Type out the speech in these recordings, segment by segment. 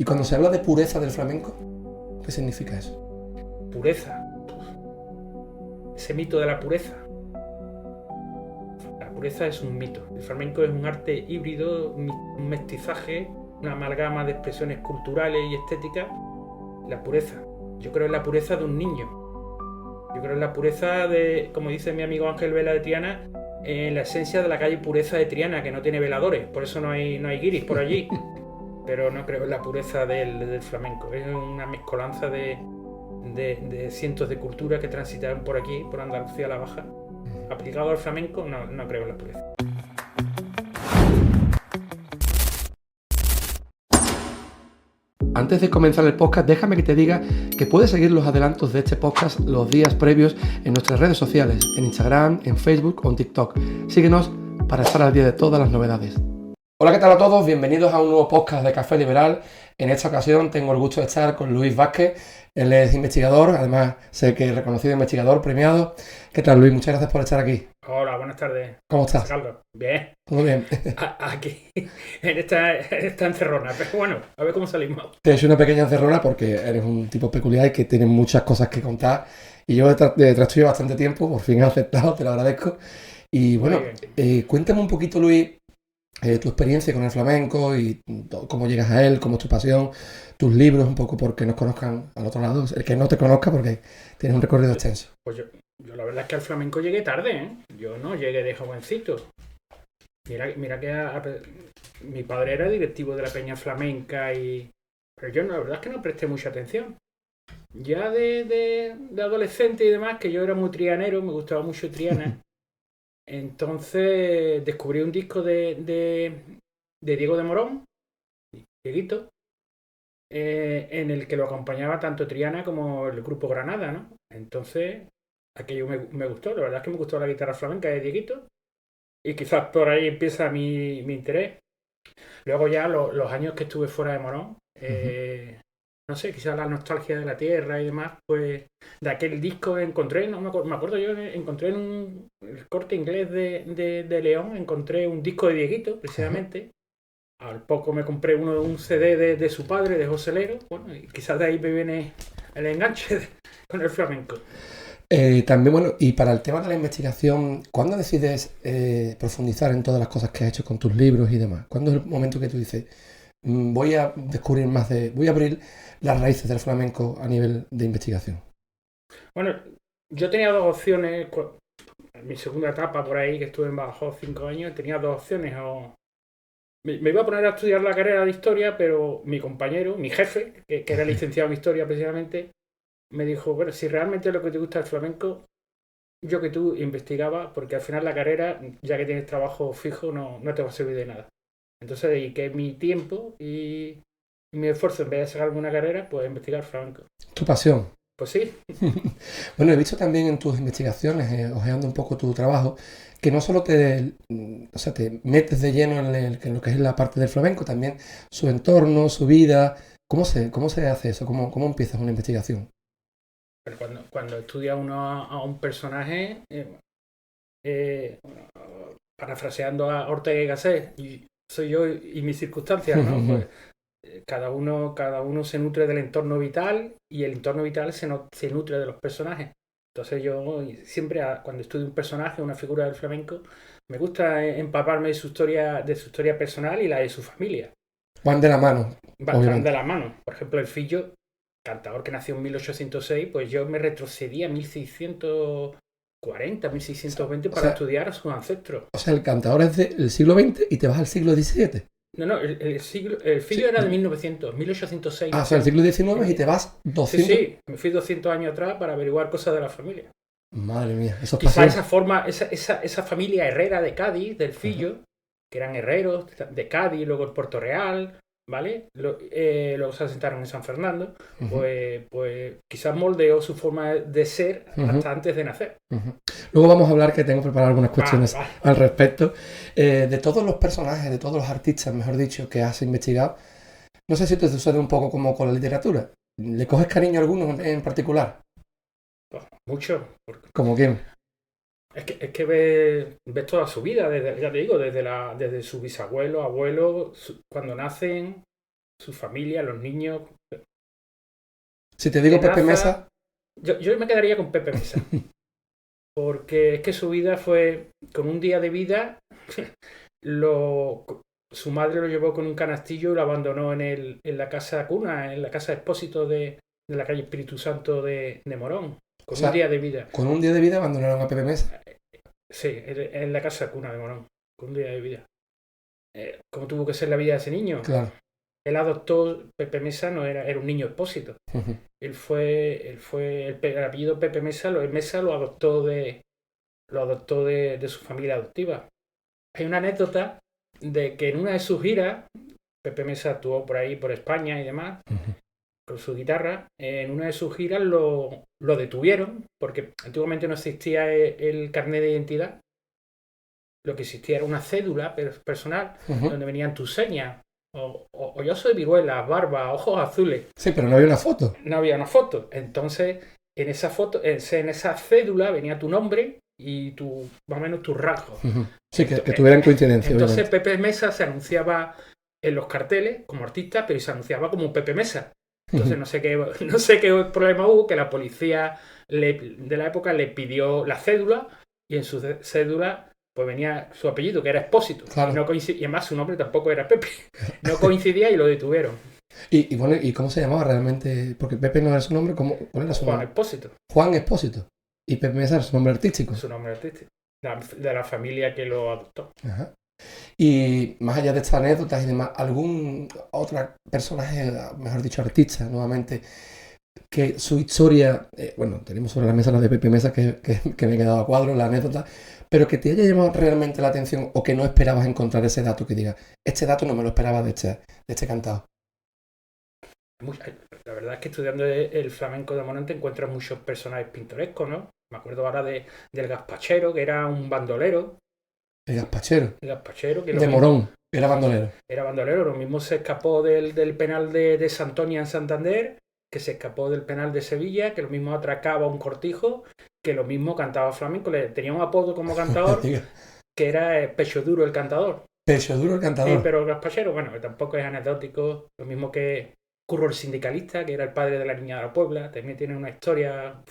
Y cuando se habla de pureza del flamenco, ¿qué significa eso? Pureza. Ese mito de la pureza. La pureza es un mito. El flamenco es un arte híbrido, un mestizaje, una amalgama de expresiones culturales y estéticas. La pureza. Yo creo en la pureza de un niño. Yo creo en la pureza de, como dice mi amigo Ángel Vela de Triana, en la esencia de la calle Pureza de Triana, que no tiene veladores, por eso no hay guiris por allí. Pero no creo en la pureza del flamenco. Es una mezcolanza de cientos de culturas que transitan por aquí, por Andalucía a la Baja. Aplicado al flamenco, no creo en la pureza. Antes de comenzar el podcast, déjame que te diga que puedes seguir los adelantos de este podcast los días previos en nuestras redes sociales, en Instagram, en Facebook o en TikTok. Síguenos para estar al día de todas las novedades. Hola, ¿qué tal a todos? Bienvenidos a un nuevo podcast de Café Liberal. En esta ocasión tengo el gusto de estar con Luis Vázquez. Él es investigador, además sé que es reconocido investigador, premiado. ¿Qué tal, Luis? Muchas gracias por estar aquí. Hola, buenas tardes. ¿Cómo estás? Carlos. Bien. Muy bien. Aquí, en esta encerrona. Pero bueno, a ver cómo salimos. Te he hecho una pequeña encerrona porque eres un tipo peculiar y que tienes muchas cosas que contar. Y yo detrás tuyo bastante tiempo, por fin he aceptado, te lo agradezco. Y bueno, cuéntame un poquito, Luis, tu experiencia con el flamenco y cómo llegas a él, cómo es tu pasión, tus libros, un poco porque nos conozcan al otro lado, el que no te conozca porque tienes un recorrido extenso. Pues yo la verdad es que al flamenco llegué tarde, ¿eh? Yo no llegué de jovencito. Mira que mi padre era directivo de la Peña Flamenca pero yo la verdad es que no presté mucha atención. Ya de adolescente y demás, que yo era muy trianero, me gustaba mucho Triana. Entonces descubrí un disco de Diego de Morón, Dieguito, en el que lo acompañaba tanto Triana como el grupo Granada, ¿no? Entonces aquello me gustó, la verdad es que me gustó la guitarra flamenca de Dieguito y quizás por ahí empieza mi interés. Luego ya los años que estuve fuera de Morón, no sé, quizás la nostalgia de la tierra y demás, pues de aquel disco encontré, no me acuerdo yo, encontré en el Corte Inglés de León, encontré un disco de Dieguito, precisamente. Al poco me compré un CD de su padre, de José Lero, bueno, y quizás de ahí me viene el enganche con el flamenco. También, bueno, y para el tema de la investigación, ¿cuándo decides profundizar en todas las cosas que has hecho con tus libros y demás? ¿Cuándo es el momento que tú dices, voy a descubrir voy a abrir las raíces del flamenco a nivel de investigación? Bueno, yo tenía dos opciones, en mi segunda etapa por ahí, que estuve en Badajoz 5 años, tenía dos opciones, o me iba a poner a estudiar la carrera de Historia, pero mi compañero, mi jefe, que era licenciado en Historia precisamente, me dijo, bueno, si realmente lo que te gusta es el flamenco, yo que tú investigaba, porque al final la carrera, ya que tienes trabajo fijo, no te va a servir de nada. Entonces dediqué mi tiempo y mi esfuerzo, en vez de sacarme una carrera, pues a investigar flamenco. ¿Tu pasión? Pues sí. Bueno, he visto también en tus investigaciones, ojeando un poco tu trabajo, que no solo te metes de lleno en lo que es la parte del flamenco, también su entorno, su vida. ¿Cómo se hace eso? ¿Cómo empiezas una investigación? Pero cuando estudia uno a un personaje, parafraseando a Ortega y Gasset, y soy yo y mis circunstancias, ¿no? Pues cada uno se nutre del entorno vital y el entorno vital se nutre de los personajes. Entonces yo siempre cuando estudio un personaje, una figura del flamenco, me gusta empaparme de su historia personal y la de su familia. Van de la mano. Van de la mano. Por ejemplo, el Fillo, cantador que nació en 1806, pues yo me retrocedí a 1640, 1620 para estudiar a sus ancestros. O sea, el cantador es del siglo XX y te vas al siglo XVII. No, el Fillo era de 1806. Ah, o sea, el siglo XIX y te vas 200... Sí, me fui 200 años atrás para averiguar cosas de la familia. Madre mía, eso es quizá esa familia herrera de Cádiz, del Fillo, que eran herreros de Cádiz, luego en Puerto Real, ¿vale? Luego se asentaron en San Fernando, pues quizás moldeó su forma de ser hasta antes de nacer. Luego vamos a hablar, que tengo preparadas algunas cuestiones al respecto. De todos los personajes, de todos los artistas, mejor dicho, que has investigado, no sé si te sucede un poco como con la literatura. ¿Le coges cariño a alguno en particular? Mucho. ¿Como quién? Es que ves toda su vida, ya te digo, desde su bisabuelo, abuelo, cuando nacen, su familia, los niños. Si te digo Pepe Tenaza. Mesa, Yo me quedaría con Pepe Mesa. Porque es que su vida fue, con un día de vida, su madre lo llevó con un canastillo y lo abandonó en la casa cuna, en la casa expósito de la calle Espíritu Santo de Morón, con o sea, un día de vida. con un día de vida abandonaron a Pepe Mesa. Sí, en la casa cuna de Morón, con un día de vida. ¿Cómo tuvo que ser la vida de ese niño? Claro. Él adoptó, Pepe Mesa no era un niño expósito. Uh-huh. El apellido Pepe Mesa, Mesa lo adoptó de su familia adoptiva. Hay una anécdota de que en una de sus giras, Pepe Mesa actuó por ahí, por España y demás, Uh-huh. con su guitarra. En una de sus giras lo detuvieron, porque antiguamente no existía el carnet de identidad. Lo que existía era una cédula personal, Uh-huh. donde venían tus señas. O yo soy viruela, barba, ojos azules. Sí, pero no había una foto. No había una foto. Entonces, en esa foto, en esa cédula venía tu nombre y más o menos tus rasgos. Uh-huh. Sí, que tuvieran coincidencia. Entonces, obviamente. Pepe Mesa se anunciaba en los carteles como artista, pero se anunciaba como Pepe Mesa. Entonces, Uh-huh. no sé qué problema hubo, que la policía de la época le pidió la cédula y en su cédula pues venía su apellido, que era Expósito. Claro. Y además su nombre tampoco era Pepe. No coincidía y lo detuvieron. Y bueno, ¿y cómo se llamaba realmente? Porque Pepe no era su nombre, ¿cuál era su Juan nombre? Expósito. Juan Expósito. Y Pepe Mesa era su nombre artístico. Su nombre artístico. De la familia que lo adoptó. Ajá. Y más allá de estas anécdotas y demás, ¿algún otro personaje, mejor dicho, artista, nuevamente, que su historia, bueno, tenemos sobre la mesa la de Pepe Mesa, que me he quedado a cuadro, la anécdota, pero que te haya llamado realmente la atención o que no esperabas encontrar ese dato, que diga, este dato no me lo esperaba de este cantado? La verdad es que estudiando el flamenco de Morón te encuentras muchos personajes pintorescos, ¿no? Me acuerdo ahora del Gazpachero, que era un bandolero. El Gazpachero. El Gazpachero, que de Morón, era bandolero. Era bandolero, lo mismo se escapó del penal de Santoña en Santander, que se escapó del penal de Sevilla, que lo mismo atracaba un cortijo, que lo mismo cantaba flamenco. Tenía un apodo como cantador, que era Pecho Duro el cantador. Pecho Duro el cantador. Pero el Gazpachero, bueno, que tampoco es anecdótico, lo mismo que Curro el sindicalista, que era el padre de la Niña de la Puebla, también tiene una historia,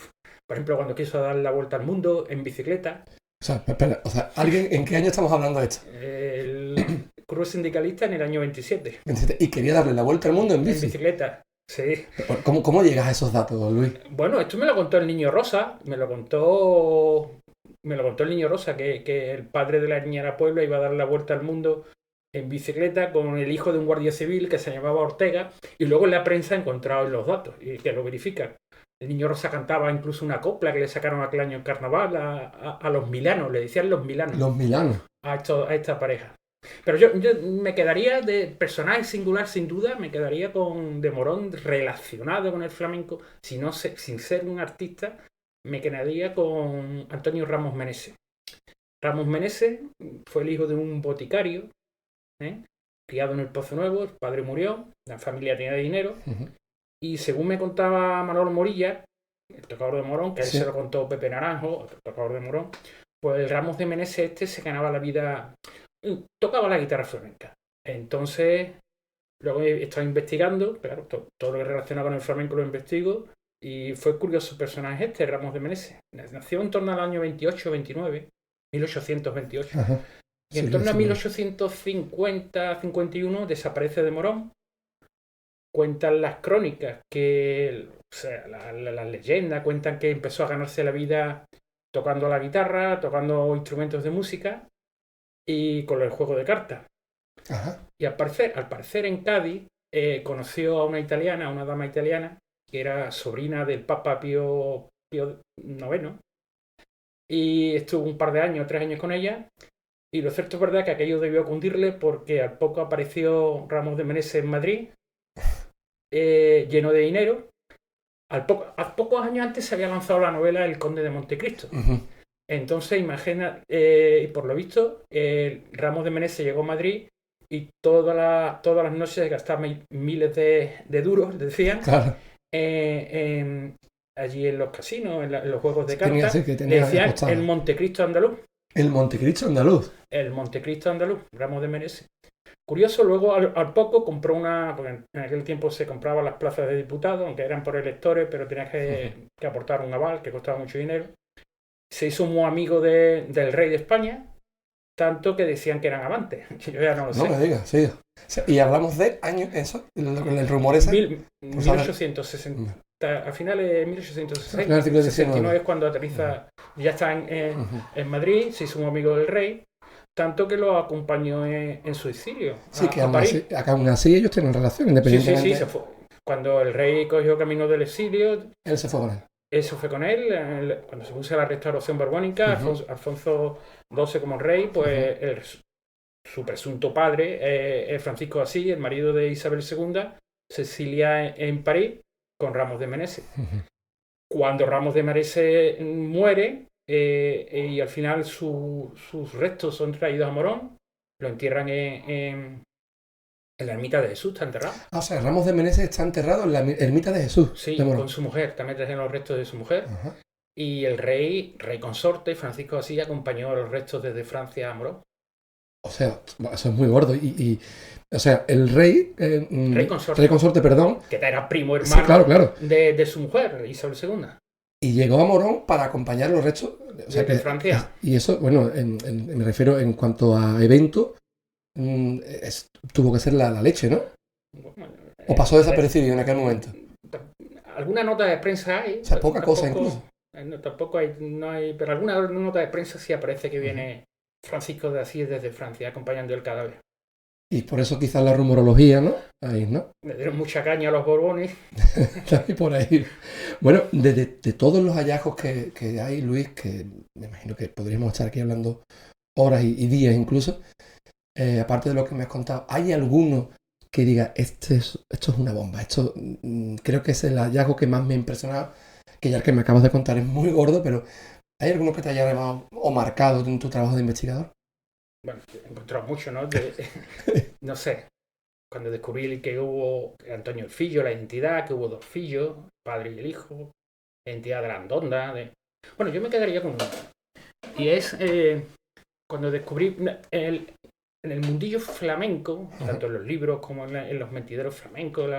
por ejemplo, cuando quiso dar la vuelta al mundo en bicicleta. O sea, espera, ¿en qué año estamos hablando de esto? El Curro el sindicalista en el año 27. Y quería darle la vuelta al mundo en bici. En bicicleta, sí. ¿Cómo llegas a esos datos, Luis? Bueno, esto me lo contó el Niño Rosa, me lo contó el Niño Rosa, que el padre de la Niña de la Puebla iba a dar la vuelta al mundo en bicicleta con el hijo de un guardia civil que se llamaba Ortega, y luego en la prensa ha encontrado los datos y que lo verifican. El Niño Rosa cantaba incluso una copla que le sacaron aquel año en carnaval a los milanos, le decían los milanos. Los milanos. A esta pareja. Pero yo me quedaría de personaje singular, sin duda, me quedaría con de Morón relacionado con el flamenco, sin ser un artista, me quedaría con Antonio Ramos Meneses. Ramos Meneses fue el hijo de un boticario, criado en el Pozo Nuevo, el padre murió, la familia tenía dinero, y según me contaba Manolo Morilla, el tocador de Morón, que a él se lo contó Pepe Naranjo, el tocador de Morón, pues el Ramos de Meneses se ganaba la vida, tocaba la guitarra flamenca. Entonces, luego he estado investigando, claro, todo lo que relaciona con el flamenco lo investigo, y fue curioso personaje Ramos de Meneses. Nació en torno al año 28-29, 1828. Ajá. Y en torno a 1850-51 desaparece de Morón. Cuentan las crónicas que, o sea, las leyendas cuentan que empezó a ganarse la vida tocando la guitarra, tocando instrumentos de música y con el juego de cartas. Ajá. Y al parecer en Cádiz conoció a una dama italiana, que era sobrina del Papa Pío IX, y estuvo un par de años, 3 años con ella. Y lo cierto es verdad que aquello debió cundirle porque al poco apareció Ramos de Meneses en Madrid, lleno de dinero. A pocos años antes se había lanzado la novela El Conde de Montecristo. Entonces, imagina, por lo visto, Ramos de Meneses llegó a Madrid y todas las noches gastaba miles de duros, decían, claro. Allí en los casinos, en los juegos de cartas. Le decían el Montecristo andaluz. El Montecristo andaluz. El Montecristo andaluz, Ramos de Meneses. Curioso, luego al poco compró porque en aquel tiempo se compraban las plazas de diputados, aunque eran por electores, pero tenías que aportar un aval que costaba mucho dinero. Se hizo muy amigo del rey de España, tanto que decían que eran amantes. Yo ya no lo sé. No me digas, sí. Y hablamos de años, eso, el rumor ese. 1860. A finales de 1860, Al final del 69 es cuando aterriza, ya está en Madrid, se hizo un amigo del rey, tanto que lo acompañó en su exilio. Sí, que aún así ellos tienen relación, independientemente. Sí, se fue. Cuando el rey cogió camino del exilio, él se fue con él. Eso fue con él. Cuando se puso la restauración borbónica, Alfonso XII como rey, pues su presunto padre es Francisco de Asís, el marido de Isabel II, se exilia en París con Ramos de Meneses. Cuando Ramos de Meneses muere y al final sus restos son traídos a Morón, lo entierran en la ermita de Jesús, está enterrado. O sea, Ramos de Meneses está enterrado en la ermita de Jesús. Sí, con su mujer, también trajeron los restos de su mujer. Y el rey consorte, Francisco de Asís, acompañó los restos desde Francia a Morón. O sea, eso es muy gordo. O sea, el rey consorte, perdón. Que era primo hermano sí, claro. De su mujer, Isabel II. Y llegó a Morón para acompañar los restos. O sea, de Francia. Y eso, bueno, me refiero en cuanto a evento, tuvo que ser la leche, ¿no? Bueno, ¿o pasó desapercibido en aquel momento? Alguna nota de prensa hay. O sea, poca cosa incluso. Tampoco hay, pero alguna nota de prensa sí aparece que viene Francisco de Asís desde Francia acompañando el cadáver. Y por eso quizás la rumorología, ¿no? Ahí, ¿no? Le dieron mucha caña a los Borbones. Está por ahí. Bueno, de todos los hallazgos que hay, Luis, que me imagino que podríamos estar aquí hablando horas y días incluso, aparte de lo que me has contado, ¿hay alguno que diga, esto es una bomba? Esto creo que es el hallazgo que más me ha impresionado, que ya el que me acabas de contar es muy gordo, pero ¿hay alguno que te haya llamado o marcado en tu trabajo de investigador? Bueno, he encontrado mucho, ¿no? No sé, cuando descubrí que hubo Antonio el Fillo, la identidad, que hubo dos Fillos, el padre y el hijo, la identidad de la Andonda. Bueno, yo me quedaría con uno. Y es cuando descubrí en el mundillo flamenco, tanto en los libros como en los mentideros flamencos,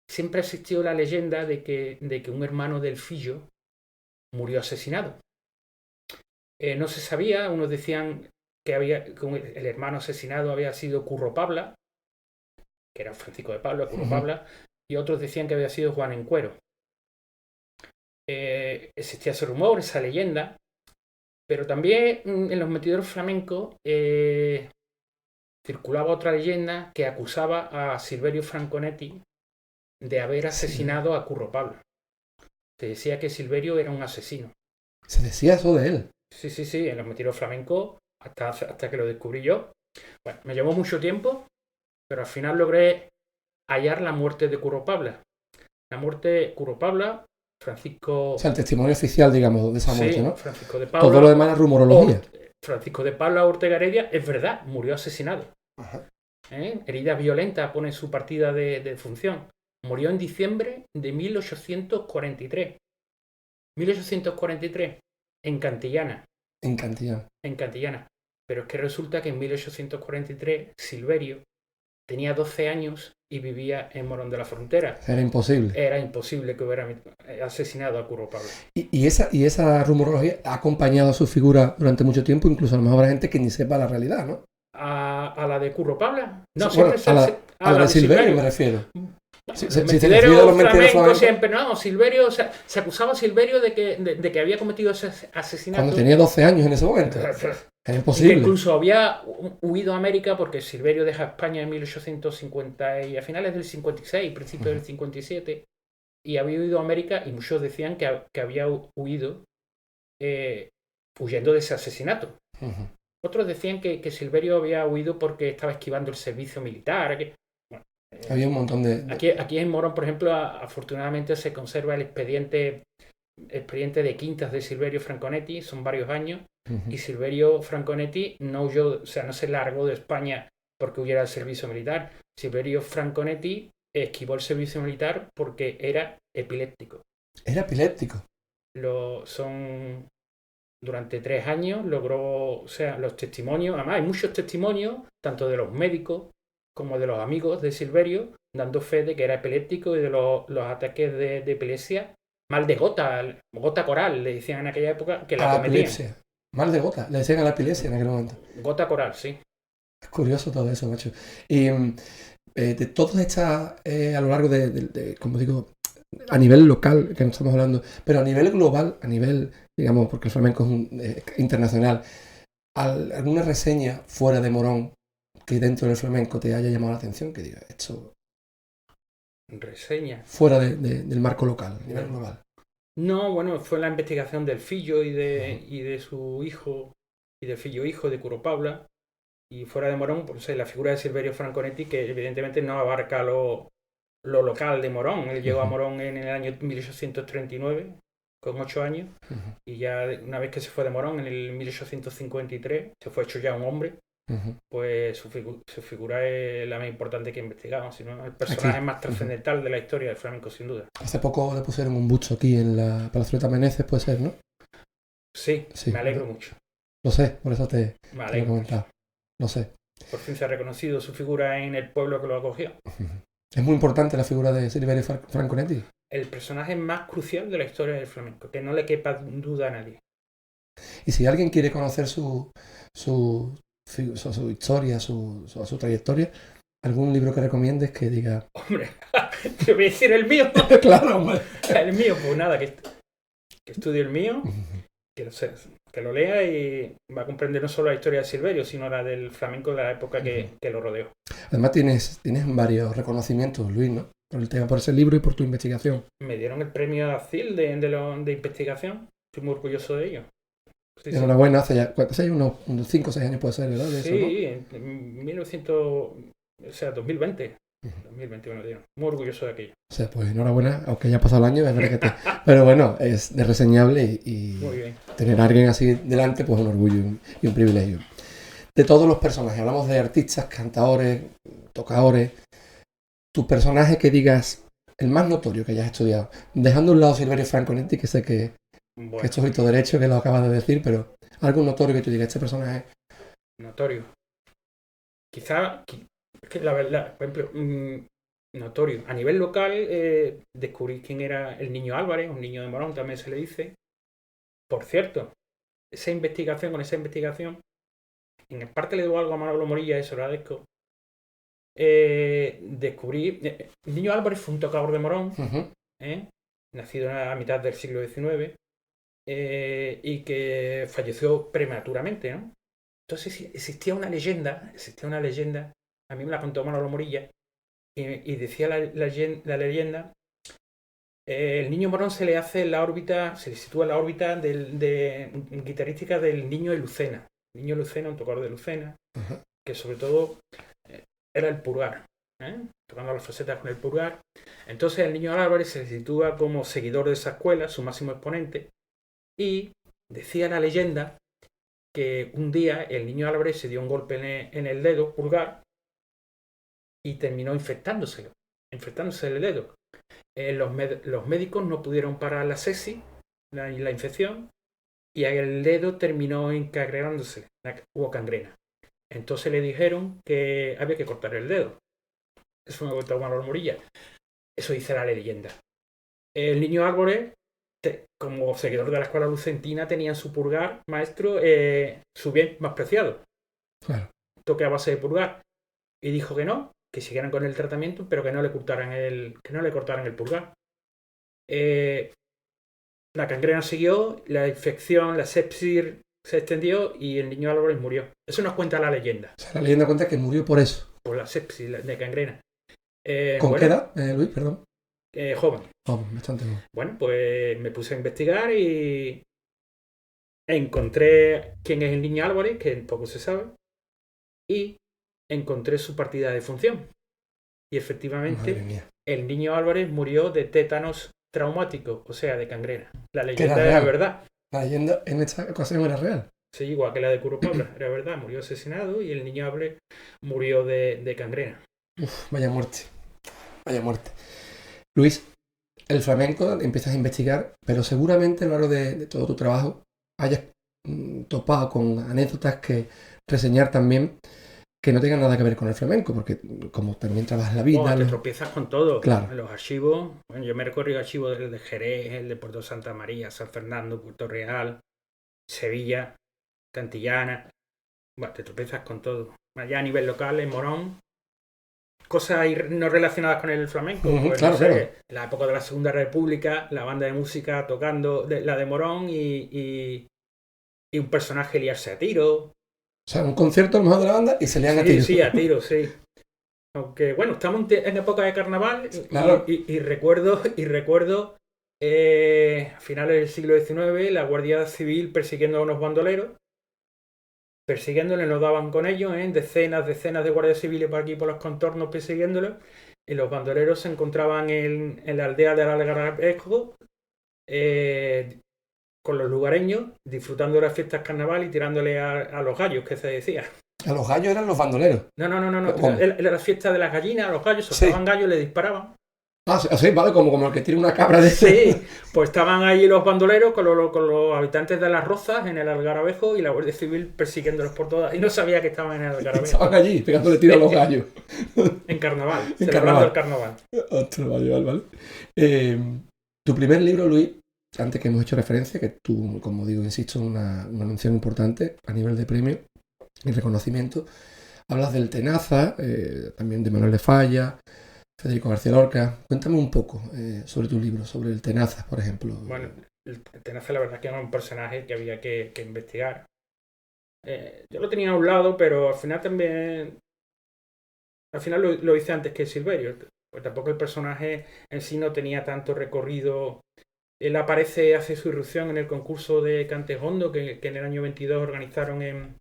siempre existió la leyenda de que un hermano del Fillo murió asesinado. No se sabía, unos decían que el hermano asesinado había sido Curro Pabla, que era Francisco de Pablo, Curro Pabla, y otros decían que había sido Juan Encuero. Existía ese rumor, esa leyenda, pero también en los mentideros flamencos circulaba otra leyenda que acusaba a Silverio Franconetti de haber asesinado a Curro Pablo. Se decía que Silverio era un asesino. ¿Se decía eso de él? Sí, en los mentideros flamencos, hasta que lo descubrí yo. Bueno, me llevó mucho tiempo, pero al final logré hallar la muerte de Curro Pabla. La muerte de Curro Pabla, Francisco... O sea, el testimonio oficial, digamos, de esa muerte, ¿no? Francisco de Paula... Todo lo demás es rumorología. Francisco de Paula Ortega Heredia, es verdad, murió asesinado. Heridas violentas, pone su partida de función. Murió en diciembre de 1843. 1843, en Cantillana. En Cantillana. Pero es que resulta que en 1843 Silverio tenía 12 años y vivía en Morón de la Frontera. Era imposible. Era imposible que hubiera asesinado a Curro Pablo. Y esa rumorología ha acompañado a su figura durante mucho tiempo, incluso a lo mejor habrá gente que ni sepa la realidad, ¿no? ¿A la de Curro Pabla? No, bueno, a la de Silverio me refiero. Siempre, no, Silverio, se acusaba a Silverio de que había cometido ese asesinato. Cuando tenía 12 años en ese momento. Era imposible. Que incluso había huido a América porque Silverio deja España en 1850 y a finales del 56, principios del 57, y había huido a América y muchos decían que había huido huyendo de ese asesinato. Otros decían que Silverio había huido porque estaba esquivando el servicio militar. Había un montón de... Aquí en Morón, por ejemplo, afortunadamente se conserva el expediente de quintas de Silverio Franconetti, son varios años, y Silverio Franconetti no huyó, o sea, no se largó de España porque huyera del servicio militar. Silverio Franconetti esquivó el servicio militar porque era epiléptico. ¿Era epiléptico? Durante 3 años logró, o sea, los testimonios, además hay muchos testimonios, tanto de los médicos como de los amigos de Silverio, dando fe de que era epiléptico y de los ataques de epilepsia, mal de gota coral, le decían en aquella época, que la A la cometían. epilepsia. Mal de gota. Le decían a la epilepsia en aquel momento. Gota coral, sí. Es curioso todo eso, macho. Y de todas estas, a lo largo como digo, a nivel local, que no estamos hablando, pero a nivel global, a nivel, digamos, porque el flamenco es internacional, ¿alguna reseña fuera de Morón que dentro del flamenco te haya llamado la atención? Que diga, esto... Reseña. Fuera del marco local, a nivel global. No, bueno, fue la investigación del Fillo y de su hijo, y del Fillo hijo de Curro Paula. Y fuera de Morón, pues la figura de Silverio Franconetti, que evidentemente no abarca lo local de Morón. Él llegó a Morón en el año 1839, con 8 años, y ya una vez que se fue de Morón, en el 1853, se fue hecho ya un hombre, pues su figura es la más importante que investigamos, sino el personaje más trascendental de la historia del flamenco, sin duda. Hace poco le pusieron un busto aquí en la Plazoleta Meneses, puede ser, ¿no? Sí, me alegro mucho. Lo sé, por eso te lo he comentado. Mucho. Lo sé. Por fin se ha reconocido su figura en el pueblo que lo acogió. Es muy importante la figura de Silverio Franconetti. El personaje más crucial de la historia del flamenco, que no le quepa duda a nadie. Y si alguien quiere conocer su historia, su trayectoria, algún libro que recomiendes que diga... Hombre, te voy a decir el mío. Claro, hombre. El mío, pues nada, que estudie el mío, que lo lea y va a comprender no solo la historia de Silverio, sino la del flamenco de la época que lo rodeó. Además tienes varios reconocimientos, Luis, ¿no? Por ese libro y por tu investigación. Me dieron el premio ACIL de investigación. Estoy muy orgulloso de ello. Sí, enhorabuena, hace ya unos 5 o 6 años puede ser, ¿verdad? De sí, eso, ¿no? en 2020. 2021 me dieron. Muy orgulloso de aquello. O sea, pues enhorabuena, aunque haya pasado el año, es verdad que Pero bueno, es de reseñable y muy bien. Tener a alguien así delante, pues un orgullo y un privilegio. De todos los personajes, hablamos de artistas, cantadores, tocadores. Tu personaje que digas, el más notorio que hayas estudiado, dejando a un lado Silverio Franconetti, que sé que esto es hito derecho, que lo acabas de decir, pero algo notorio que tú digas, este personaje... Notorio. Quizá, es que la verdad, por ejemplo, notorio. A nivel local, descubrí quién era el Niño Álvarez, un niño de Morón, también se le dice. Por cierto, con esa investigación, en parte le debo algo a Manolo Morilla, eso lo agradezco. Descubrí. El Niño Álvarez fue un tocador de Morón, nacido a mitad del siglo XIX, y que falleció prematuramente, ¿no? Entonces existía una leyenda, a mí me la contó Manolo Morilla, y decía la leyenda, el niño Morón se le sitúa en la órbita guitarrística del niño de Lucena. El niño Lucena, un tocador de Lucena, que sobre todo era el purgar, tocando las facetas con el purgar. Entonces el niño Álvarez se sitúa como seguidor de esa escuela, su máximo exponente, y decía la leyenda que un día el niño Álvarez se dio un golpe en el dedo pulgar y terminó infectándose el dedo. Los médicos no pudieron parar la sepsis, la infección, y el dedo terminó encangrenándose, hubo gangrena. Entonces le dijeron que había que cortar el dedo. Eso me ha contado Manolo Morilla. Eso dice la leyenda. El niño Álvarez, como seguidor de la escuela lucentina, tenía en su purgar maestro su bien más preciado. Claro. Toque a base de purgar. Y dijo que no, que siguieran con el tratamiento, pero que no le cortaran el pulgar. La gangrena siguió, la infección, la sepsis se extendió y el niño Álvarez murió. Eso nos cuenta la leyenda. O sea, la leyenda cuenta que murió por eso. Por la sepsis de gangrena. ¿Con qué edad, Luis? Perdón. Joven. Joven, bastante joven. Bueno, pues me puse a investigar y encontré quién es el niño Álvarez, que poco se sabe, y encontré su partida de función. Y efectivamente, el niño Álvarez murió de tétanos traumático, o sea, de gangrena. La leyenda era verdad. La leyenda en esta ocasión era real. Sí, igual que la de Curro Paula, era verdad. Murió asesinado y el niño Álvarez murió de gangrena. Uf, vaya muerte. Vaya muerte. Luis, el flamenco empiezas a investigar, pero seguramente a lo largo de todo tu trabajo hayas topado con anécdotas que reseñar también que no tengan nada que ver con el flamenco, porque como también trabajas la vida... Te tropiezas con todo. Claro. En los archivos, bueno, yo me he recorrido archivos del de Jerez, el de Puerto Santa María, San Fernando, Puerto Real, Sevilla, Cantillana. Bueno, te tropiezas con todo. Ya a nivel local, en Morón, cosas no relacionadas con el flamenco. Pues claro, no sé, claro. en la época de la Segunda República, la banda de música tocando la de Morón y un personaje liarse a tiro. O sea, un concierto a lo mejor de la banda y se lean a tiro. Sí, a tiro, sí. Aunque, bueno, estamos en época de carnaval claro. y recuerdo a finales del siglo XIX la Guardia Civil persiguiendo a unos bandoleros. Persiguiéndoles, nos daban con ellos, decenas de guardias civiles por aquí, por los contornos, persiguiéndolos. Y los bandoleros se encontraban en la aldea del Algarabesco con los lugareños, disfrutando de las fiestas carnaval y tirándole a los gallos, que se decía. A los gallos eran los bandoleros. No. Era la fiesta de las gallinas, a los gallos soltaban gallos y le disparaban. Ah, sí, vale, como el que tiene una cabra de... Sí, pues estaban ahí los bandoleros con los habitantes de las Rozas en el Algarabejo y la Guardia Civil persiguiéndolos por todas. Y no sabía que estaban en el Algarabejo. Estaban allí pegándole tiro a los gallos. En carnaval, celebrando el carnaval. Ostras, vale. Tu primer libro, Luis, antes que hemos hecho referencia, que tú, como digo, insisto, una mención importante a nivel de premio y reconocimiento. Hablas del Tenaza, también de Manuel de Falla, Federico García Lorca. Cuéntame un poco sobre tu libro, sobre el Tenaza, por ejemplo. Bueno, el Tenaza la verdad que era un personaje que había que investigar. Yo lo tenía a un lado, pero al final también... Al final lo hice antes que Silverio. Pues tampoco el personaje en sí no tenía tanto recorrido. Él hace su irrupción en el concurso de Cantejondo que en el año 22 organizaron en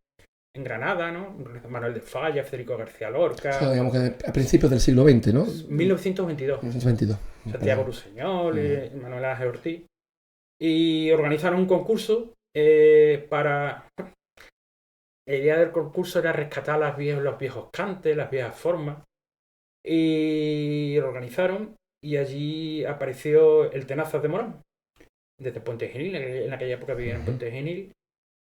Granada, ¿no? Manuel de Falla, Federico García Lorca. O sea, digamos que a principios del siglo XX, ¿no? 1922. 1922. Santiago Ruseñol, Manuel Ángel Ortiz. Y organizaron un concurso para... La idea del concurso era rescatar los viejos cantes, las viejas formas. Y lo organizaron y allí apareció el Tenazas de Morón, desde Puente Genil, en aquella época vivía en Puente Genil.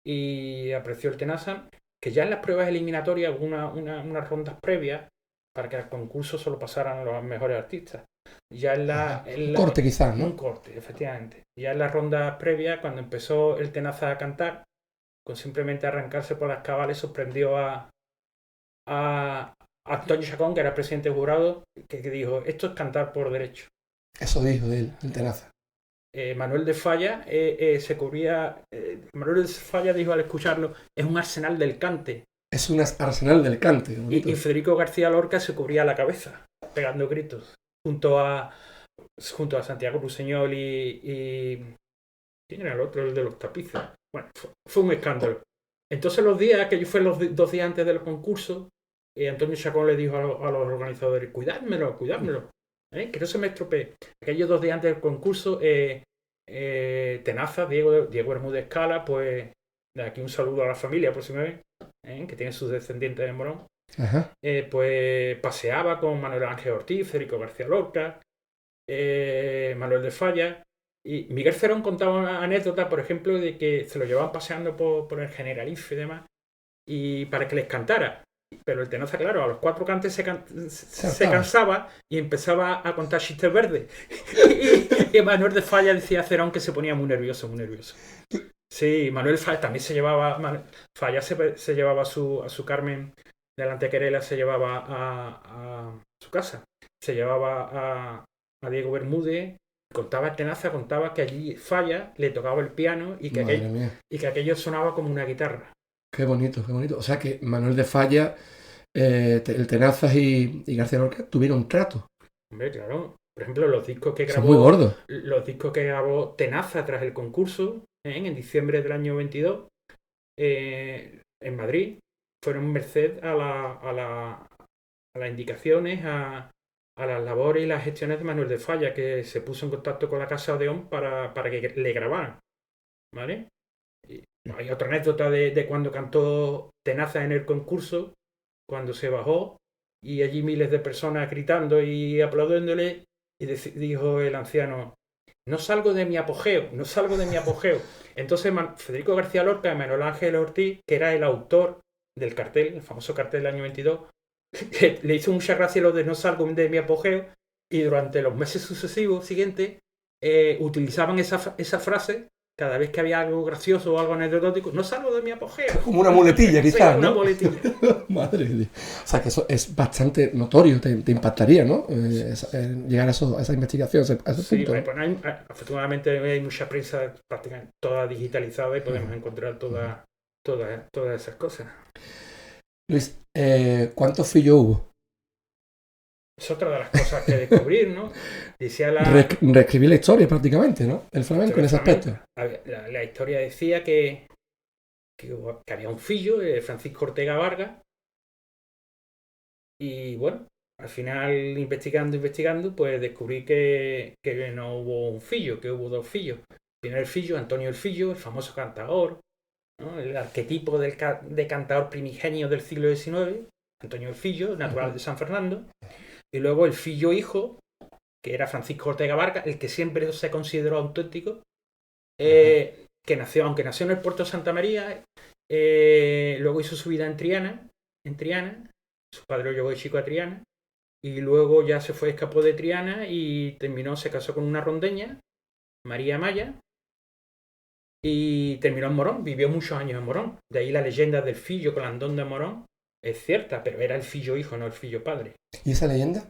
Y apareció el Tenaza, que ya en las pruebas eliminatorias hubo unas rondas previas para que al concurso solo pasaran los mejores artistas. Ya un corte quizás, ¿no? Un corte, efectivamente. Ya en las rondas previas, cuando empezó el Tenaza a cantar, con simplemente arrancarse por las cabales, sorprendió a Antonio Chacón, que era presidente jurado, que dijo, esto es cantar por derecho. Eso dijo de él, el Tenaza. Manuel de Falla Manuel de Falla dijo al escucharlo, es un arsenal del cante. Es un arsenal del cante. Y Federico García Lorca se cubría la cabeza, pegando gritos, junto a Santiago Ruseñol y ¿quién era el otro? El de los tapices. Bueno, fue un escándalo. Entonces los días, que fue los 2 días antes del concurso, Antonio Chacón le dijo a los organizadores, cuidádmelo, que no se me estropee. Aquellos 2 días antes del concurso, Tenaza, Diego Bermúdez Cala, pues de aquí un saludo a la familia por si me ven, que tiene sus descendientes en Morón. Pues paseaba con Manuel Ángel Ortiz, Federico García Lorca, Manuel de Falla. Y Miguel Cerón contaba una anécdota, por ejemplo, de que se lo llevaban paseando por el Generalife y demás, y para que les cantara. Pero el Tenaza, claro, a los 4 cantes se cansaba y empezaba a contar chistes verdes. y Manuel de Falla decía a Cerón que se ponía muy nervioso. Sí, Manuel Falla también se llevaba... Falla se llevaba a su Carmen delante de Querela, se llevaba a su casa. Se llevaba a Diego Bermúdez. Contaba Tenaza, contaba que allí Falla le tocaba el piano y que aquello sonaba como una guitarra. Qué bonito. O sea que Manuel de Falla, el Tenazas y García Lorca tuvieron trato. Hombre, claro. Por ejemplo, los discos que grabó... Son muy gordos. Los discos que grabó Tenaza tras el concurso, en diciembre del año 22, en Madrid, fueron merced a las indicaciones, a las labores y las gestiones de Manuel de Falla, que se puso en contacto con la Casa Odeón para que le grabaran. ¿Vale? Y hay otra anécdota de cuando cantó Tenaza en el concurso, cuando se bajó, y allí miles de personas gritando y aplaudiéndole, y dijo el anciano, no salgo de mi apogeo. Entonces Federico García Lorca y Manuel Ángel Ortiz, que era el autor del cartel, el famoso cartel del año 22, que le hizo mucha gracia lo de no salgo de mi apogeo, y durante los meses sucesivos siguientes utilizaban esa frase cada vez que había algo gracioso o algo anecdótico. No salgo de mi apogeo. Como una muletilla, quizás, una ¿no? muletilla. Madre de Dios. O sea, que eso es bastante notorio, te impactaría, ¿no? Llegar a esa investigación, a ese Sí, punto. ¿No? pues afortunadamente hay mucha prensa prácticamente toda digitalizada y podemos encontrar todas esas cosas. Luis, ¿cuántos fillos hubo? Es otra de las cosas que descubrir, ¿no? Decía Reescribir la historia prácticamente, ¿no? El flamenco en ese aspecto. La historia decía que había un fillo, Francisco Ortega Vargas, y bueno, al final investigando, pues descubrí que no hubo un fillo, que hubo dos fillos. El primer fillo, Antonio el Fillo, el famoso cantador, ¿no? El arquetipo de cantador primigenio del siglo XIX, Antonio el Fillo, natural de San Fernando. Y luego el fillo hijo, que era Francisco Ortega Vargas, el que siempre se consideró auténtico, que aunque nació en el puerto de Santa María, luego hizo su vida en Triana, su padre lo llevó de chico a Triana, y luego ya escapó de Triana y se casó con una rondeña, María Maya, y terminó en Morón, vivió muchos años en Morón. De ahí la leyenda del fillo colandón de Morón es cierta, pero era el fillo hijo, no el fillo padre. ¿Y esa leyenda?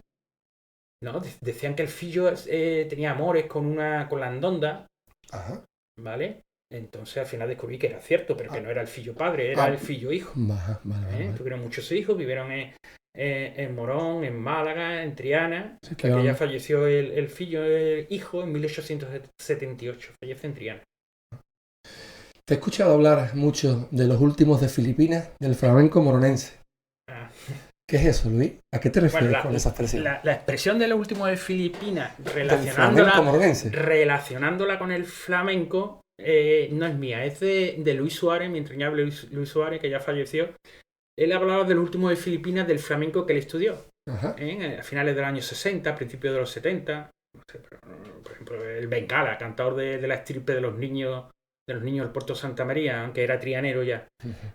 No, decían que el fillo tenía amores con la Andonda, ¿vale? Entonces al final descubrí que era cierto, pero que no era el fillo padre, era el fillo hijo. Vale. Tuvieron muchos hijos, vivieron en Morón, en Málaga, en Triana, sí, que ya falleció el fillo, el hijo, en 1878, fallece en Triana. Te he escuchado hablar mucho de los últimos de Filipinas, del flamenco moronense. ¿Qué es eso, Luis? ¿A qué te refieres con esa expresión? La expresión de los últimos de Filipinas, relacionándola con el flamenco, no es mía, es de Luis Suárez, mi entrañable Luis Suárez, que ya falleció. Él hablaba del último de Filipinas, del flamenco que él estudió. A finales de los años 60, principios de los 70. No sé, pero, por ejemplo, el Bengala, cantador de la estirpe de los niños del puerto de Santa María, aunque era trianero ya.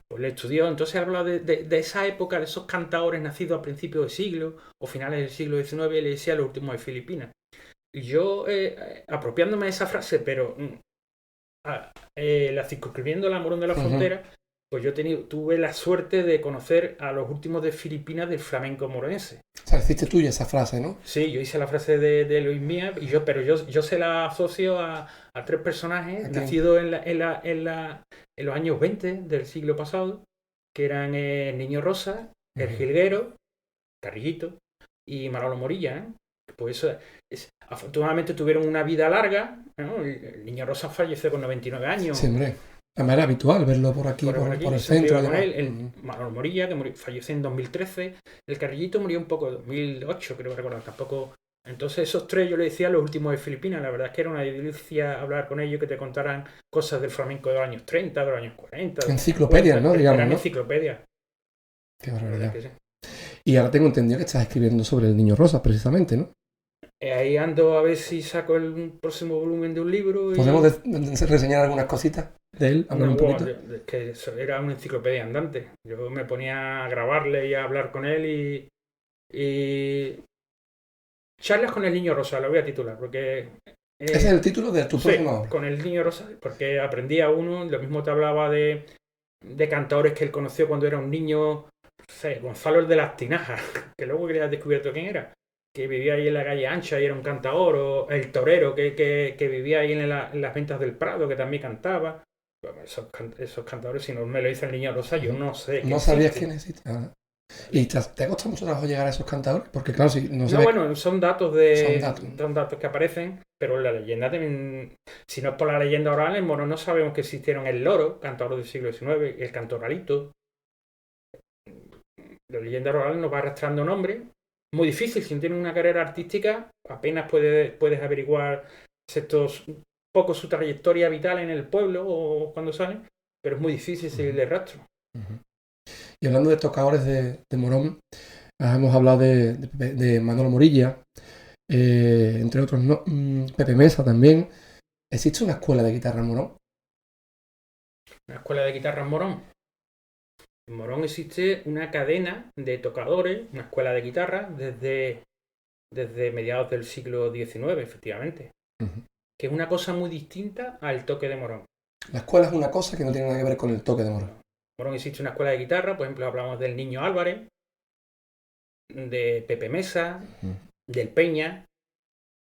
Pues le estudió. Entonces hablaba de esa época, de esos cantadores nacidos a principios del siglo o finales del siglo XIX, le decía lo último de Filipinas. Y yo, apropiándome de esa frase, pero la circunscribiendo al Morón de la Frontera, pues yo tuve la suerte de conocer a los últimos de Filipinas del flamenco morense. O sea, hiciste tuya esa frase, ¿no? Sí, yo hice la frase de Luis Mía, pero yo se la asocio a tres personajes nacidos en los años 20 del siglo pasado, que eran el Niño Rosa, el Jilguero, Carrillito y Manolo Morilla. Pues afortunadamente tuvieron una vida larga, ¿no? El Niño Rosa falleció con 99 años. Sí, hombre. Además era habitual verlo por aquí, por el centro. Con él, Manolo Morilla, que falleció en 2013. El Carrillito murió un poco en 2008, creo recordar. Tampoco. Entonces esos tres yo le decía los últimos de Filipinas. La verdad es que era una delicia hablar con ellos, que te contaran cosas del flamenco de los años 30, de los años 40. Enciclopedias, ¿no? Digamos, eran ¿no? enciclopedias. Qué barbaridad. Y ahora tengo entendido que estás escribiendo sobre el Niño Rosa, precisamente, ¿no? Ahí ando a ver si saco el próximo volumen de un libro. ¿Podemos reseñar algunas cositas de él? Un poquito. Que era una enciclopedia andante. Yo me ponía a grabarle y a hablar con él y charlas con el Niño Rosa, lo voy a titular, porque... Ese es el título de tu próxima obra. Con el Niño Rosa, porque aprendí a uno, lo mismo te hablaba de cantadores que él conoció cuando era un niño, Gonzalo el de las Tinajas, que luego quería descubierto quién era, que vivía ahí en la calle Ancha y era un cantador, o el torero que vivía ahí en las ventas del Prado, que también cantaba. Bueno, esos cantadores, si no me lo dice el Niño Rosa, yo no sé. No sabías quién existe. ¿Y te ha costado mucho trabajo llegar a esos cantadores? Porque claro, si no sabes... bueno, son datos que aparecen, pero la leyenda también... Si no es por la leyenda oral, en Morón no sabemos que existieron el Loro, cantador del siglo XIX, el cantoralito. La leyenda oral nos va arrastrando nombres. Muy difícil, si no tienes una carrera artística, apenas puedes averiguar un poco su trayectoria vital en el pueblo o cuando salen, pero es muy difícil seguirle rastro. Y hablando de tocadores de Morón, hemos hablado de Manolo Morilla, entre otros, ¿no? Pepe Mesa también. ¿Existe una escuela de guitarra en Morón? ¿Una escuela de guitarra en Morón? En Morón existe una cadena de tocadores, una escuela de guitarra, desde mediados del siglo XIX, efectivamente. Que es una cosa muy distinta al toque de Morón. La escuela es una cosa que no tiene nada que ver con el toque de Morón. En Morón existe una escuela de guitarra, por ejemplo, hablamos del Niño Álvarez, de Pepe Mesa, del Peña,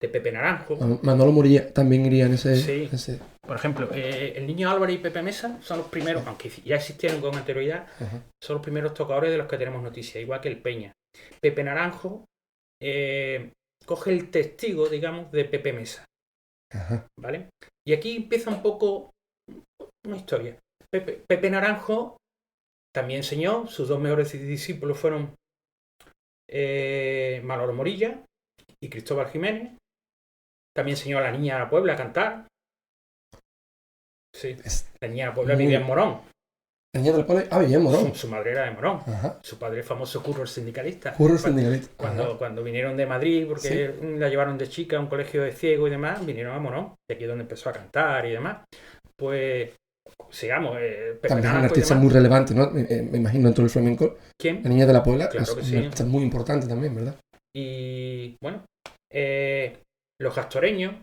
de Pepe Naranjo. Manolo Morilla también iría en ese... Sí. ese... Por ejemplo, el Niño Álvarez y Pepe Mesa son los primeros, aunque ya existieron con anterioridad, son los primeros tocadores de los que tenemos noticia, igual que el Peña. Pepe Naranjo coge el testigo, digamos, de Pepe Mesa. ¿Vale? Y aquí empieza un poco una historia. Pepe Naranjo también enseñó, sus dos mejores discípulos fueron Manolo Morilla y Cristóbal Jiménez. También enseñó a la Niña de la Puebla a cantar. Sí, la Niña de la Puebla vivía en Morón. La Niña de la Puebla vivía en Morón. Su madre era de Morón. Su padre, el famoso Curro el sindicalista. Curro el sindicalista. Cuando vinieron de Madrid, porque ¿Sí? la llevaron de chica a un colegio de ciegos y demás, vinieron a Morón, de aquí es donde empezó a cantar y demás. Pues, sigamos. También es un artista muy relevante, ¿no? Me imagino, dentro del flamenco. ¿Quién? La Niña de la Puebla. Claro que es sí. un artista muy importante también, ¿verdad? Y, bueno, los gastoreños,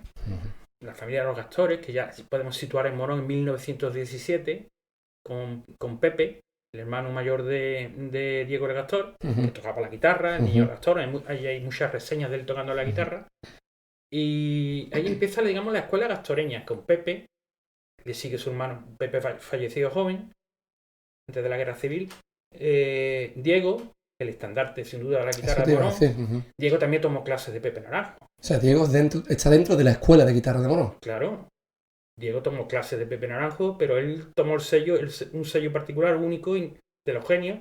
la familia de los Gastores, que ya podemos situar en Morón en 1917, con Pepe, el hermano mayor de Diego el Gastor, que tocaba la guitarra, el niño Gastor, hay muchas reseñas de él tocando la guitarra. Y ahí empieza, digamos, la escuela gastoreña, con Pepe, le sigue su hermano, Pepe fallecido joven, antes de la guerra civil. Diego, el estandarte sin duda de la guitarra de Morón. Diego también tomó clases de Pepe Naranjo. O sea, Diego está dentro de la escuela de guitarra de Morón. Claro. Diego tomó clases de Pepe Naranjo, pero él tomó un sello particular, único, de los genios,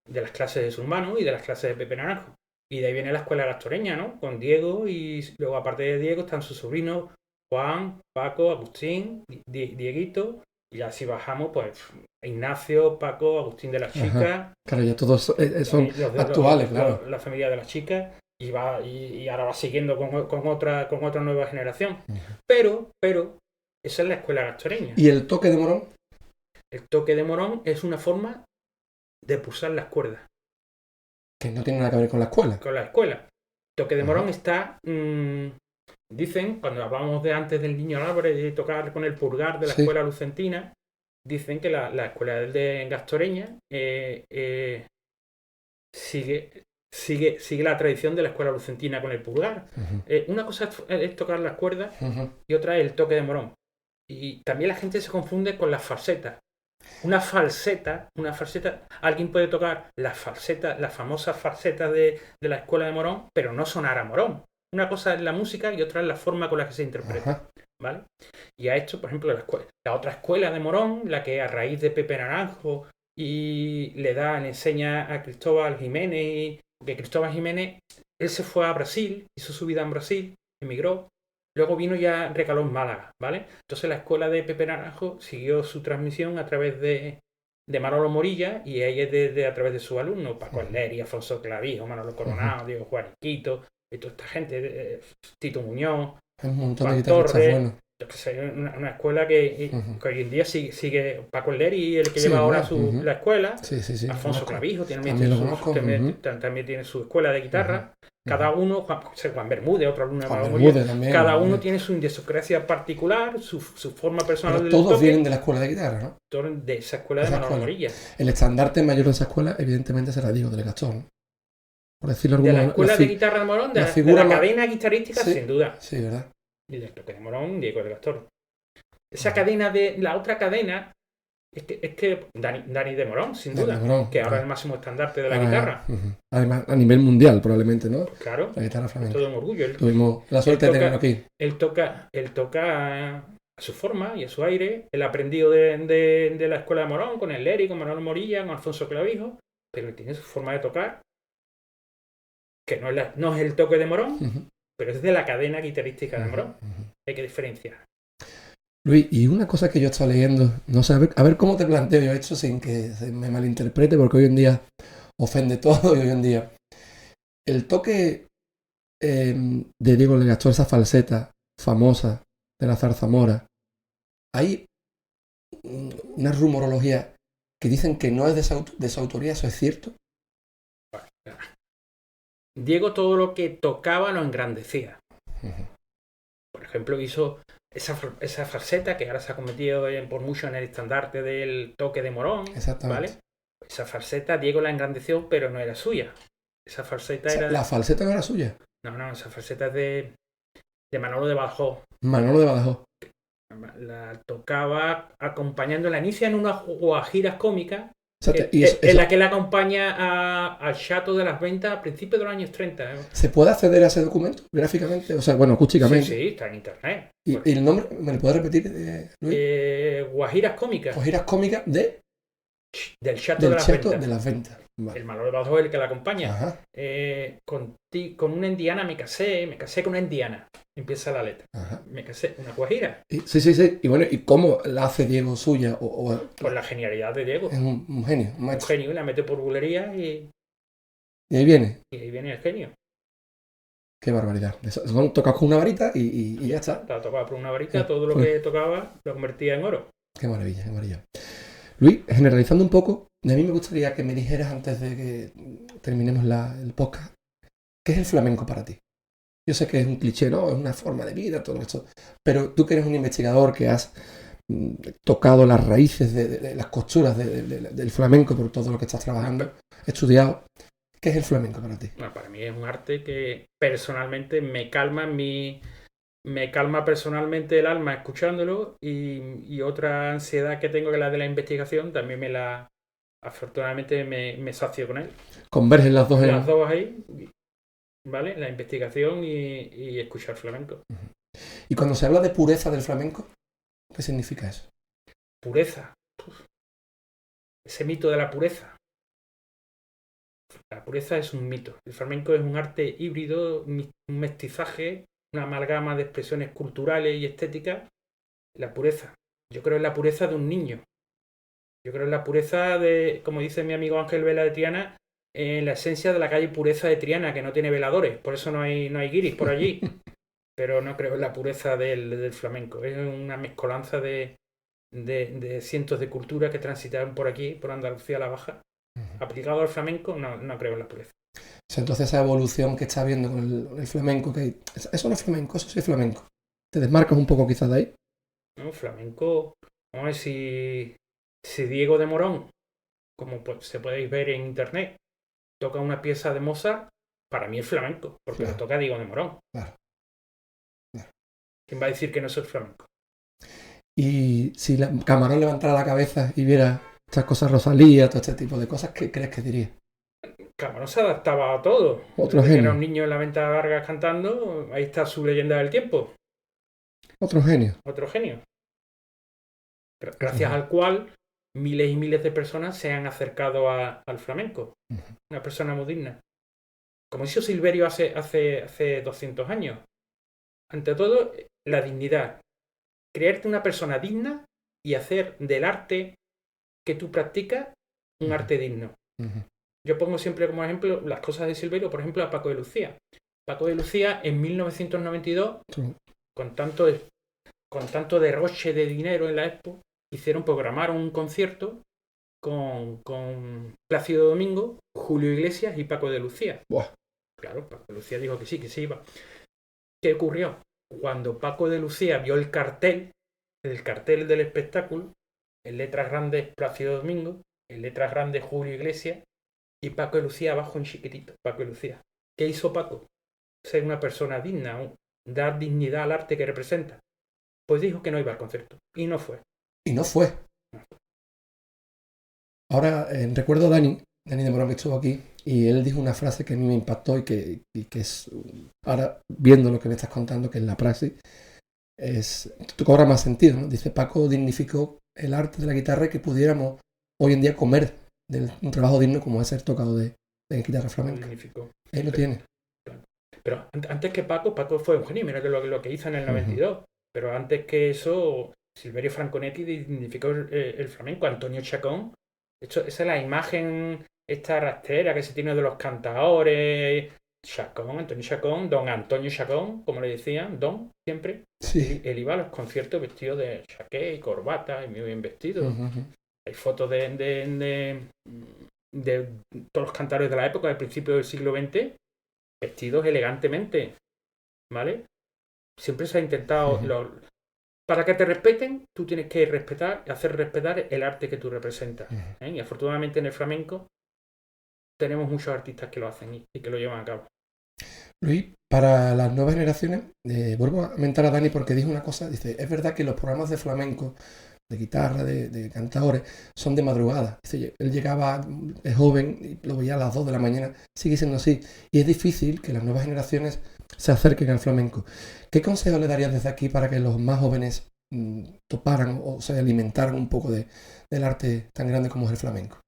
de las clases de su hermano y de las clases de Pepe Naranjo. Y de ahí viene la escuela gastoreña, ¿no? Con Diego, y luego aparte de Diego están sus sobrinos Juan, Paco, Agustín, Dieguito, y así bajamos, pues, Ignacio, Paco, Agustín de la Chica. Claro, ya todos son actuales, claro. La familia de las chicas, y ahora va siguiendo con otra nueva generación. Pero esa es la escuela gastoreña. ¿Y el toque de Morón? El toque de Morón es una forma de pulsar las cuerdas. Que no tiene nada que ver con la escuela. Con la escuela. El toque de Morón está... dicen, cuando hablamos de antes del Niño Álvarez, de tocar con el purgar de la escuela lucentina, dicen que la escuela de gastoreña sigue la tradición de la escuela lucentina con el purgar. Una cosa es tocar las cuerdas y otra es el toque de Morón. Y también la gente se confunde con las falsetas. Una falseta, alguien puede tocar las famosas falsetas de la escuela de Morón, pero no sonar a Morón. Una cosa es la música y otra es la forma con la que se interpreta. ¿Vale? Y a esto, por ejemplo, la otra escuela de Morón, la que a raíz de Pepe Naranjo y le enseña a Cristóbal Jiménez, porque Cristóbal Jiménez, él se fue a Brasil, hizo su vida en Brasil, emigró. Luego vino ya recaló en Málaga, ¿vale? Entonces la escuela de Pepe Naranjo siguió su transmisión a través de Manolo Morilla y ella a través de sus alumnos, Paco Alleri, Afonso Clavijo, Manolo Coronado, Diego Juaniquito, y toda esta gente, Tito Muñoz, un montón Juan de Torres, bueno. una escuela que hoy en día sigue Paco Alleri, el que lleva ahora la escuela, Alfonso Clavijo también tiene su escuela de guitarra. Cada uno, Juan Bermúdez, otro alumno de Manolo Morilla, cada uno tiene su idiosincrasia particular, su forma personal. Pero todos vienen de la escuela de guitarra, ¿no? Todos de esa escuela de Manolo Morilla. El estandarte mayor de esa escuela, evidentemente, será Diego del Gastor, ¿no? Por decirlo de la escuela de guitarra de Morón, de la cadena guitarrística, sin duda. Sí, ¿verdad? Y del toque de Morón, Diego del Gastor. Esa cadena la otra cadena, es que Dani de Morón, sin duda, Morón, que ahora es el máximo estandarte de la guitarra. Además, a nivel mundial, probablemente, ¿no? Claro. La guitarra flamenca. Es todo un orgullo. Tuvimos la suerte de tenerlo aquí. Él toca a su forma y a su aire. Él ha aprendido de la escuela de Morón, con el Leri, con Manolo Morilla, con Alfonso Clavijo, pero él tiene su forma de tocar, que no es el toque de Morón, pero es de la cadena guitarrística de Morón. Hay que diferenciar. Luis, y una cosa que yo he estado leyendo, no sé, a ver cómo te planteo yo esto sin que se me malinterprete, porque hoy en día ofende todo y hoy en día el toque de Diego del Gastor, esa falseta famosa de la zarzamora, hay una rumorología que dicen que no es de su autoría, ¿eso es cierto? Diego todo lo que tocaba lo engrandecía. Uh-huh. Por ejemplo, hizo esa falseta que ahora se ha convertido por mucho en el estandarte del toque de Morón. Exactamente. ¿Vale? Esa falseta Diego la engrandeció, pero no era suya. Esa falseta era... ¿La falseta no era suya? No, esa falseta es de Manolo de Badajoz. Manolo de Badajoz. La tocaba acompañándola, inicia en unas guajiras cómicas ¿Y en la que la acompaña al Chato de las Ventas a principios de los años 30. ¿Se puede acceder a ese documento gráficamente? O sea, bueno, acústicamente. Sí, está en internet. ¿Y el nombre me lo puedes repetir, Luis? Guajiras cómicas. Guajiras cómicas del Chato de las Ventas. Vale. El Manolo de Badajoz es el que la acompaña. Con una indiana me casé con una indiana. Empieza la letra. Ajá. Me casé, una guajira. Sí. Y bueno, ¿y cómo la hace Diego suya? Pues la genialidad de Diego. Es un genio, un maestro. Un genio, la mete por bulería y ahí viene. Y ahí viene el genio. Qué barbaridad. Tocas con una varita y ya está. La tocaba por una varita, todo lo que tocaba lo convertía en oro. Qué maravilla, qué maravilla. Luis, generalizando un poco, a mí me gustaría que me dijeras antes de que terminemos el podcast, ¿qué es el flamenco para ti? Yo sé que es un cliché, ¿no? Es una forma de vida, todo esto. Pero tú que eres un investigador, que has tocado las raíces de las costuras del flamenco por todo lo que estás trabajando, estudiado, ¿qué es el flamenco para ti? Bueno, para mí es un arte que personalmente me calma personalmente el alma escuchándolo y otra ansiedad que tengo, que es la de la investigación, también afortunadamente me sacio con él. Convergen las dos Las dos ahí, ¿vale? La investigación y escuchar flamenco. Y cuando se habla de pureza del flamenco, ¿qué significa eso? Pureza. Ese mito de la pureza. La pureza es un mito. El flamenco es un arte híbrido, un mestizaje, una amalgama de expresiones culturales y estéticas. La pureza. Yo creo en la pureza de un niño. Yo creo en la pureza de, como dice mi amigo Ángel Vela de Triana, en la esencia de la calle Pureza de Triana, que no tiene veladores. Por eso no hay guiris por allí. Pero no creo en la pureza del flamenco. Es una mezcolanza de cientos de culturas que transitaron por aquí, por Andalucía a la Baja. Aplicado al flamenco, no creo en la pureza. O sea, entonces esa evolución que estás viendo con el flamenco, que eso no es flamenco, eso sí es flamenco. ¿Te desmarcas un poco quizás de ahí? No, flamenco, vamos a ver si Diego de Morón, como se podéis ver en internet, toca una pieza de Mozart, para mí es flamenco, porque lo toca Diego de Morón. Claro. ¿Quién va a decir que no es flamenco? Y si Camarón levantara la cabeza y viera estas cosas Rosalía, todo este tipo de cosas, ¿qué crees que diría? Camarón se adaptaba a todo. Otro genio. Era un niño en la venta de Vargas cantando, ahí está su leyenda del tiempo. Otro genio. Otro genio. Gracias al cual miles y miles de personas se han acercado al flamenco. Una persona muy digna. Como hizo Silverio hace 200 años. Ante todo, la dignidad. Creerte una persona digna y hacer del arte que tú practicas un arte digno. Yo pongo siempre como ejemplo las cosas de Silverio, por ejemplo, a Paco de Lucía. Paco de Lucía en 1992, con tanto derroche de dinero en la Expo, programaron un concierto con Plácido Domingo, Julio Iglesias y Paco de Lucía. Buah. Claro, Paco de Lucía dijo que sí iba. ¿Qué ocurrió? Cuando Paco de Lucía vio el cartel del espectáculo, en letras grandes Plácido Domingo, en letras grandes Julio Iglesias y Paco de Lucía abajo en chiquitito, Paco de Lucía. ¿Qué hizo Paco? Ser una persona digna, dar dignidad al arte que representa. Pues dijo que no iba al concierto y no fue. Y no fue. Ahora recuerdo a Dani de Morón, que estuvo aquí, y él dijo una frase que a mí me impactó y que es, ahora viendo lo que me estás contando, que en la praxis cobra más sentido, ¿no? Dice: Paco dignificó el arte de la guitarra y que pudiéramos hoy en día comer de un trabajo digno como es ser tocado de guitarra flamenca. Ahí lo tiene. Pero antes que Paco fue un genio, mira lo que hizo en el 92. Pero antes que eso, Silverio Franconetti dignificó el flamenco. Antonio Chacón, esa es la imagen, esta rastrera que se tiene de los cantadores. Antonio Chacón, don Antonio Chacón, como le decían, don, siempre. Sí. Él iba a los conciertos vestido de chaqué y corbata y muy bien vestido. Hay fotos de todos los cantadores de la época, del principio del siglo XX, vestidos elegantemente, ¿vale? Siempre se ha intentado... Para que te respeten, tú tienes que hacer respetar el arte que tú representas. Y afortunadamente en el flamenco tenemos muchos artistas que lo hacen y que lo llevan a cabo. Luis, para las nuevas generaciones, vuelvo a comentar a Dani porque dijo una cosa, dice, es verdad que los programas de flamenco, de guitarra, de cantadores, son de madrugada. Dice, él llegaba de joven y lo veía a las 2 de la mañana, sigue siendo así. Y es difícil que las nuevas generaciones se acerquen al flamenco. ¿Qué consejo le darías desde aquí para que los más jóvenes toparan o se alimentaran un poco del arte tan grande como es el flamenco?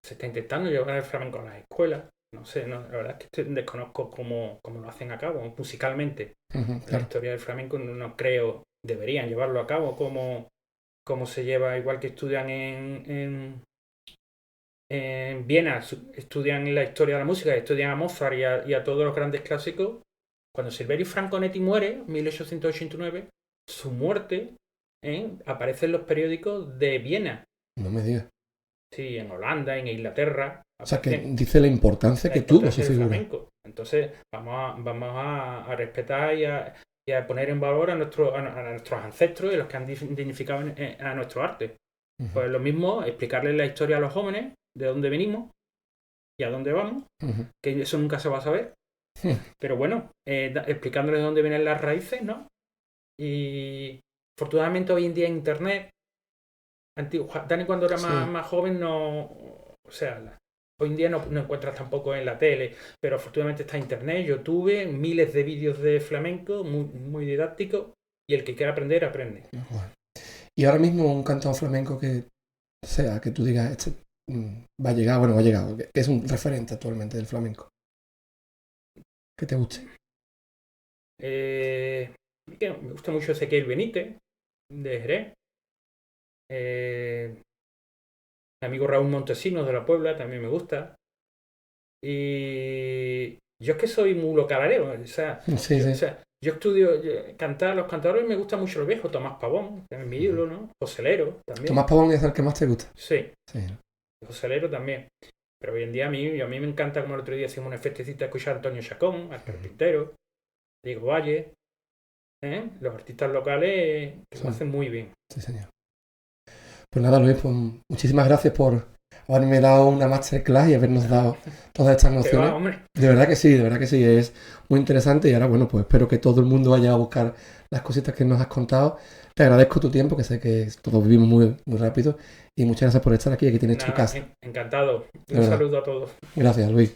Se está intentando llevar el flamenco a las escuelas. No sé, la verdad es que desconozco cómo lo hacen a cabo musicalmente. Claro. La historia del flamenco no creo, deberían llevarlo a cabo como se lleva, igual que estudian en Viena, estudian la historia de la música, estudian a Mozart y a todos los grandes clásicos. Cuando Silverio Franconetti muere, en 1889, su muerte aparece en los periódicos de Viena. No me digas. Sí, en Holanda, en Inglaterra. O sea, que dice la importancia que tuvo su figura. Flamenco. Entonces, vamos a respetar y a poner en valor a nuestros ancestros y los que han dignificado a nuestro arte. Pues lo mismo, explicarles la historia a los jóvenes, de dónde venimos y a dónde vamos, que eso nunca se va a saber. Pero bueno, explicándoles de dónde vienen las raíces, ¿no? Y afortunadamente hoy en día en Internet, Dani cuando era más joven no... O sea, hoy en día no encuentras tampoco en la tele, pero afortunadamente está Internet, YouTube, miles de vídeos de flamenco, muy, muy didácticos, y el que quiera aprender, aprende. Bueno. Y ahora mismo un cantador flamenco que sea, que tú digas, este va a llegar, que es un referente actualmente del flamenco. Que te guste. Me gusta mucho Ezequiel Benítez, de Jerez. Mi amigo Raúl Montesinos de La Puebla también me gusta. Y yo es que soy muy localareo. O sea, yo estudio cantar, los cantadores me gusta mucho los viejos. Tomás Pavón, que es mi ídolo, ¿no? José Lero también. Tomás Pavón es el que más te gusta. Sí. José Lero también. Pero hoy en día a mí me encanta, como el otro día hicimos una festecita, escuchar a Antonio Chacón, al carpintero, Diego Valle, los artistas locales que lo hacen muy bien. Sí, señor. Pues nada, Luis, pues muchísimas gracias por haberme dado una masterclass y habernos dado todas estas nociones. De verdad que sí, es muy interesante y ahora, bueno, pues espero que todo el mundo vaya a buscar las cositas que nos has contado. Te agradezco tu tiempo, que sé que todos vivimos muy, muy rápido y muchas gracias por estar aquí tienes tu casa. Encantado. Un saludo a todos. Gracias, Luis.